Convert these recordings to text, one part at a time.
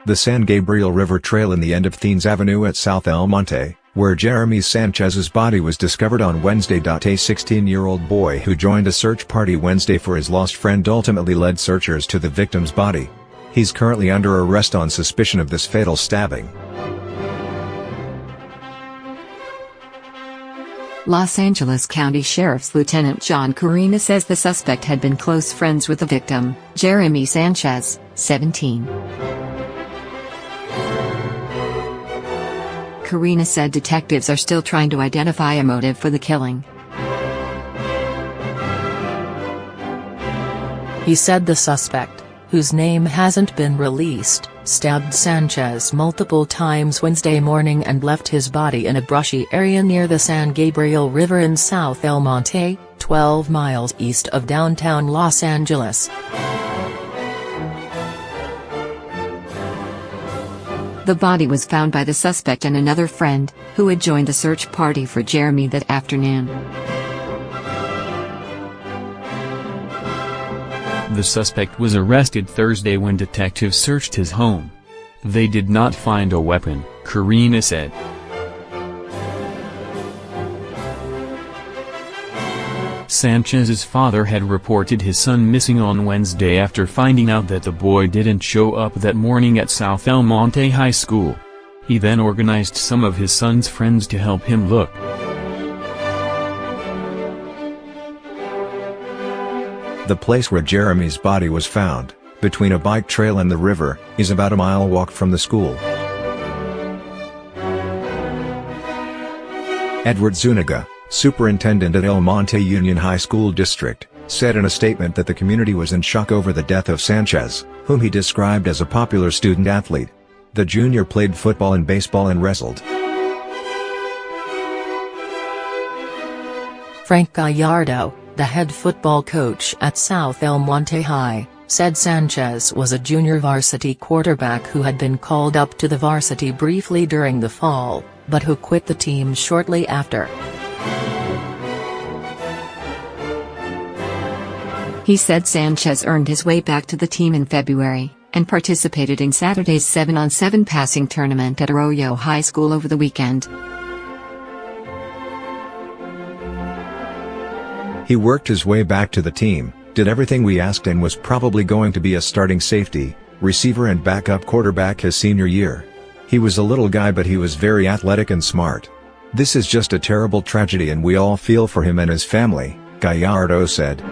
The San Gabriel River Trail in the end of Thanes Avenue at South El Monte, where Jeremy Sanchez's body was discovered on Wednesday. A 16-year-old boy who joined a search party Wednesday for his lost friend ultimately led searchers to the victim's body. He's currently under arrest on suspicion of this fatal stabbing. Los Angeles County Sheriff's Lieutenant John Corina says the suspect had been close friends with the victim, Jeremy Sanchez, 17. Corina said detectives are still trying to identify a motive for the killing. He said the suspect, whose name hasn't been released, stabbed Sanchez multiple times Wednesday morning and left his body in a brushy area near the San Gabriel River in South El Monte, 12 miles east of downtown Los Angeles. The body was found by the suspect and another friend, who had joined the search party for Jeremy that afternoon. The suspect was arrested Thursday when detectives searched his home. They did not find a weapon, Corina said. Sanchez's father had reported his son missing on Wednesday after finding out that the boy didn't show up that morning at South El Monte High School. He then organized some of his son's friends to help him look. The place where Jeremy's body was found, between a bike trail and the river, is about a mile walk from the school. Edward Zuniga, superintendent at El Monte Union High School District, said in a statement that the community was in shock over the death of Sanchez, whom he described as a popular student athlete. The junior played football and baseball and wrestled. Frank Gallardo, the head football coach at South El Monte High, said Sanchez was a junior varsity quarterback who had been called up to the varsity briefly during the fall, but who quit the team shortly after. He said Sanchez earned his way back to the team in February, and participated in Saturday's 7-on-7 passing tournament at Arroyo High School over the weekend. He worked his way back to the team, did everything we asked and was probably going to be a starting safety, receiver and backup quarterback his senior year. He was a little guy but he was very athletic and smart. This is just a terrible tragedy and we all feel for him and his family, Gallardo said.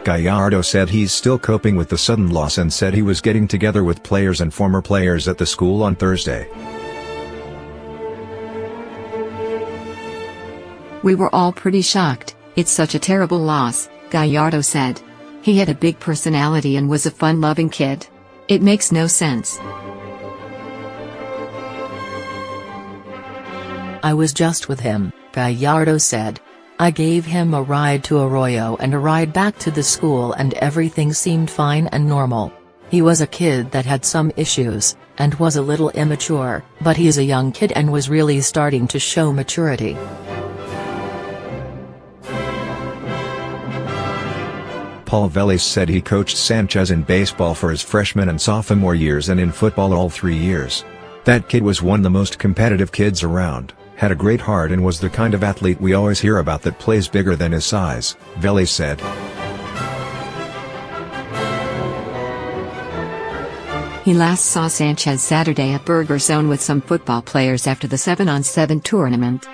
Gallardo said he's still coping with the sudden loss and said he was getting together with players and former players at the school on Thursday. We were all pretty shocked. It's such a terrible loss, Gallardo said. He had a big personality and was a fun-loving kid. It makes no sense. I was just with him, Gallardo said. I gave him a ride to Arroyo and a ride back to the school and everything seemed fine and normal. He was a kid that had some issues, and was a little immature, but he's a young kid and was really starting to show maturity. Paul Vélez said he coached Sanchez in baseball for his freshman and sophomore years and in football all 3 years. That kid was one of the most competitive kids around, had a great heart and was the kind of athlete we always hear about that plays bigger than his size, Vélez said. He last saw Sanchez Saturday at Burger Zone with some football players after the 7-on-7 tournament.